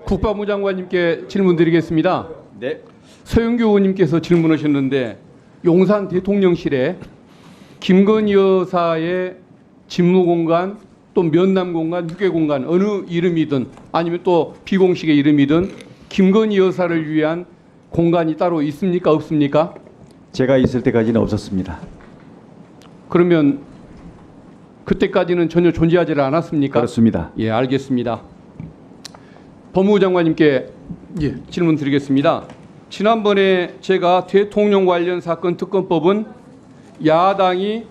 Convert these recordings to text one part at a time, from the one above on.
국방부 장관님께 질문드리겠습니다. 네. 서영교 의원님께서 질문하셨는데 용산 대통령실에 김건희 여사의 집무공간 또 면담공간, 휴게공간 어느 이름이든 아니면 또 비공식의 이름이든 김건희 여사를 위한 공간이 따로 있습니까? 없습니까? 제가 있을 때까지는 없었습니다. 그러면 그때까지는 전혀 존재하지 않았습니까? 그렇습니다. 예, 알겠습니다. 법무부 장관님께 질문 드리겠습니다. 지난번에 제가 대통령 관련 사건 특검법은 야당이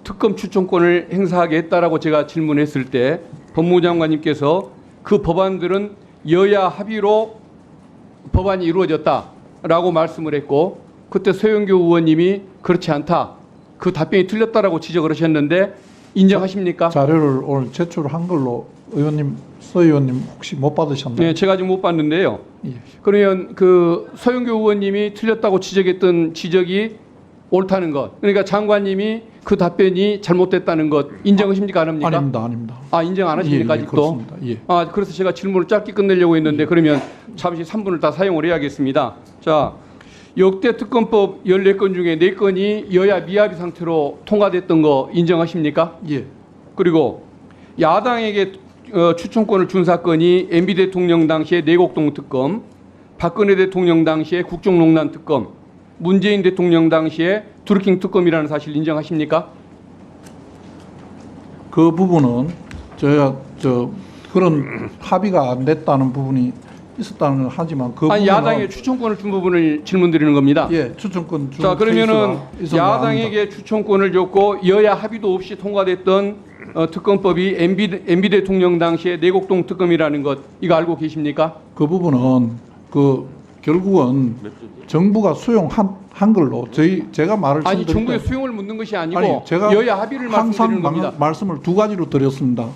특검 추천권을 행사하게 했다라고 제가 질문했을 때 법무부 장관님께서 그 법안들은 여야 합의로 법안이 이루어졌다라고 말씀을 했고 그때 서영교 의원님이 그렇지 않다. 그 답변이 틀렸다라고 지적을 하셨는데 인정하십니까? 자료를 오늘 제출한 걸로 서 의원님 혹시 못 받으셨나요? 네, 제가 지금 못 봤는데요. 예. 그러면 그 서영교 의원님이 틀렸다고 지적했던 지적이 옳다는 것. 그러니까 장관님이 그 답변이 잘못됐다는 것 인정하십니까? 안 합니까? 아닙니다. 아, 인정 안 하십니까? 예, 아직도? 그렇습니다. 예. 아, 그래서 제가 질문을 짧게 끝내려고 했는데 그러면 잠시 3분을 다 사용을 해야겠습니다. 자, 역대 특검법 14건 중에 4건이 여야 미합의 상태로 통과됐던 거 인정하십니까? 예. 그리고 야당에게 추천권을 준 사건이 MB 대통령 당시의 내곡동 특검, 박근혜 대통령 당시의 국정농단 특검, 문재인 대통령 당시의 드루킹 특검이라는 사실 인정하십니까? 그 부분은 저희가 그런 합의가 안 됐다는 부분이 있었다는 건 하지만 그 아니, 부분은 야당에 추천권을 준 부분을 질문드리는 겁니다. 예, 추천권 준 자, 그러면은 케이스가 있었나 야당에게 추천권을 줬고 여야 합의도 없이 통과됐던 특검법이 MB 대통령 당시의 내곡동 특검이라는 것 이거 알고 계십니까? 그 부분은 결국은 정부가 수용한 걸로 제가 말을 아니, 드릴 정부의 때 수용을 묻는 것이 아니고 아니, 제가 여야 합의를 말씀드리는 겁니다. 말씀을 두 가지로 드렸습니다.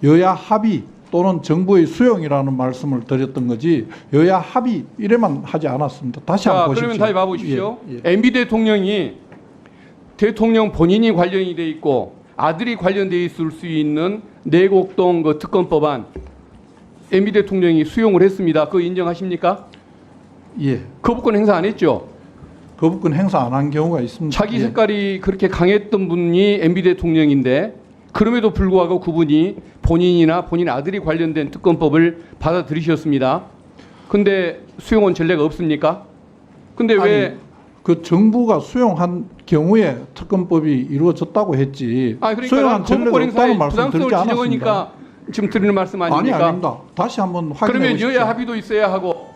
여야 합의 또는 정부의 수용이라는 말씀을 드렸던 거지 여야 합의 이래만 하지 않았습니다. 다시 자, 한번 보십시오. 그러면 다시 봐보십시오. 예, 예. MB 대통령이 대통령 본인이 관련이 돼 있고 아들이 관련돼 있을 수 있는 내곡동 그 특검법안 MB 대통령이 수용을 했습니다. 그거 인정하십니까? 예. 거부권 행사 안 했죠? 거부권 행사 안 한 경우가 있습니다. 자기 예. 색깔이 그렇게 강했던 분이 MB 대통령인데 그럼에도 불구하고 그분이 본인이나 본인 아들이 관련된 특검법을 받아들이셨습니다. 근데 수용은 전례가 없습니까? 근데 왜 아니, 그 정부가 수용한 경우에 특검법이 이루어졌다고 했지. 그러니까 수용한 전례가 거부권 행사에 없다는 말씀 부당성을 드리지 않았습니다. 지적하니까 지금 드리는 말씀 아닙니까? 아니, 아닙니다. 다시 한번 확인해 그러면 보십시오. 여야 합의도 있어야 하고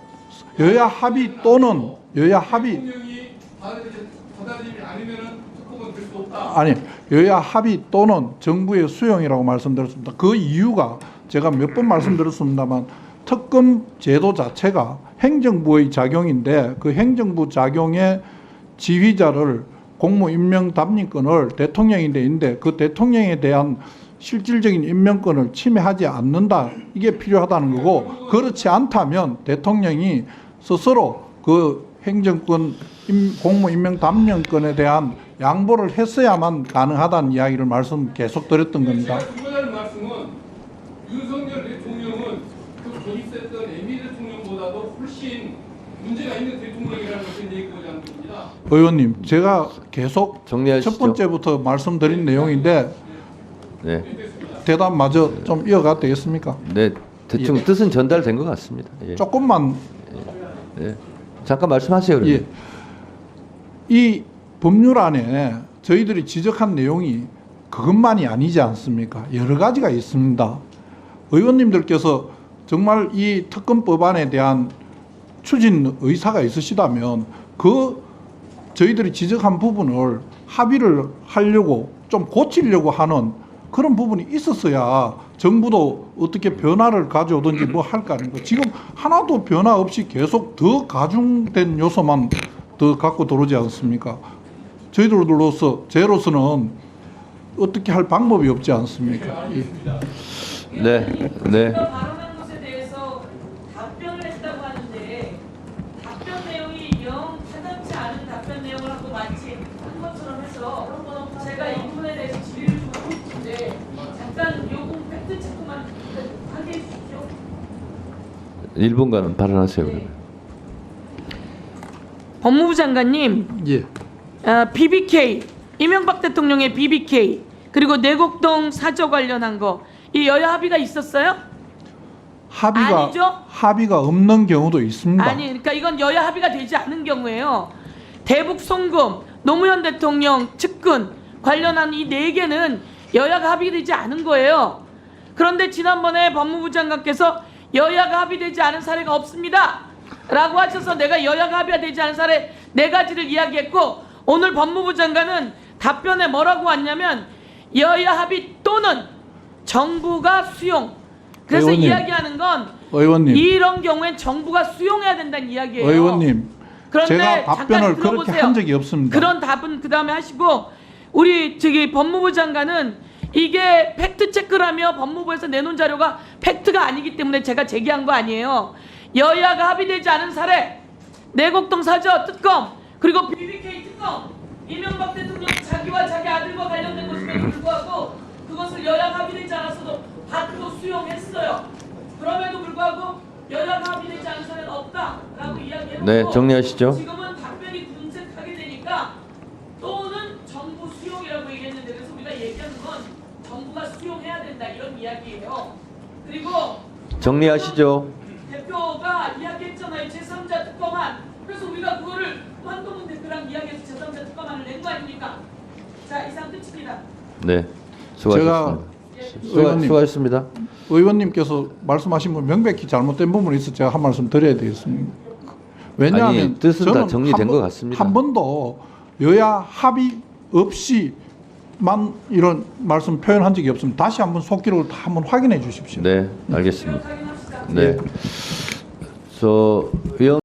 여야 합의 또는 여야 합의 대통령이 받아들이지 않으면 특검은 될 수 없다. 아니 여야 합의 또는 정부의 수용이라고 말씀드렸습니다. 그 이유가 제가 몇 번 말씀드렸습니다만 특검 제도 자체가 행정부의 작용인데 그 행정부 작용의 지휘자를 공무 임명 답례권을 대통령이 되는데 그 대통령에 대한 실질적인 임명권을 침해하지 않는다. 이게 필요하다는 거고 그렇지 않다면 대통령이 스스로 그 행정권 공무 임명 답례권에 대한 양보를 했어야만 가능하다는 이야기를 계속 드렸던 겁니다. 제가 주문하는 말씀은 윤석열 대통령은 그 존입했던 MB 대통령보다도 훨씬 문제가 있는 대통령이라는 것을 얘기하지 않습니다. 의원님, 제가 계속 정리하시죠. 첫 번째부터 말씀드린 내용인데 네. 대답마저 좀 이어가도 되겠습니까? 네. 대충 뜻은 전달된 것 같습니다. 예. 조금만 예. 잠깐 말씀하세요. 그러면. 예. 이 법률안에 저희들이 지적한 내용이 그것만이 아니지 않습니까? 여러 가지가 있습니다. 의원님들께서 정말 이 특검법안에 대한 추진 의사가 있으시다면 그 저희들이 지적한 부분을 합의를 하려고 좀 고치려고 하는 그런 부분이 있었어야 정부도 어떻게 변화를 가져오든지 뭐 할 거 아닙니까? 지금 하나도 변화 없이 계속 더 가중된 요소만 더 갖고 들어오지 않습니까? 저희로서는 어떻게 할 방법이 없지 않습니까? 예. 네. 네. 발언한 것에 대해서 답변을 했다고 하는데 답변 내용이 영 타당치 않은 답변 내용을 하고 마치 한 것처럼 해서 제가 이 부분에 대해서 질의를 좀 하고 싶은데 잠깐 요금 팩트 체크만 하게 해주십시오. 1분간은 발언하세요. 그러면. 법무부 장관님, 예. BBK 이명박 대통령의 BBK 그리고 내곡동 사저 관련한 거 이 여야 합의가 있었어요? 아니죠? 합의가 없는 경우도 있습니다. 아니, 그러니까 이건 여야 합의가 되지 않은 경우에요. 대북 송금, 노무현 대통령 측근 관련한 이 4개는 여야가 합의되지 않은 거예요. 그런데 지난번에 법무부 장관께서 여야가 합의되지 않은 사례가 없습니다 라고 하셔서 내가 여야가 합의가 되지 않은 사례 4가지를 이야기했고, 오늘 법무부 장관은 답변에 뭐라고 왔냐면 여야 합의 또는 정부가 수용. 그래서 의원님, 이야기하는 건 의원님, 이런 경우엔 정부가 수용해야 된다는 이야기예요. 의원님, 그런데 제가 답변을 잠깐 그렇게 들어보세요. 한 적이 없습니다. 그런 답은 그 다음에 하시고, 우리 법무부 장관은 이게 팩트 체크라며 법무부에서 내놓은 자료가 팩트가 아니기 때문에 제가 제기한 거 아니에요. 여야가 합의되지 않은 사례, 내곡동 사저 특검, 그리고 BBK 특검, 이명박 대통령 자기와 자기 아들과 관련된 것임에도 불구하고 그것을 여야가 합의되지 않았어도 파트도 수용했어요. 그럼에도 불구하고 여야가 합의되지 않은 사례는 없다라고 이야기해놓고, 네, 정리하시죠. 지금은 답변이 궁색하게 되니까 또는 정부 수용이라고 얘기했는데, 그래서 우리가 얘기하는 건 정부가 수용해야 된다 이런 이야기예요. 그리고 정리하시죠. 대표가 이야기했잖아요. 제3자 특검안. 그래서 우리가 그거를 한동훈 대표랑 이야기해서 제3자 특검안을 낸 거 아닙니까? 자, 이상 끝입니다. 네, 수고하셨습니다. 의원님, 수고하셨습니다. 의원님께서 말씀하신 분 명백히 잘못된 부분이 있어 제가 한 말씀 드려야 되겠습니다. 왜냐하면 아니, 뜻은 다 저는 정리된 것 같습니다. 한 번도 여야 합의 없이만 이런 말씀 표현한 적이 없습니다. 다시 한번 속기록을 다 한번 확인해 주십시오. 네, 알겠습니다. 확인합시다. 네. 의원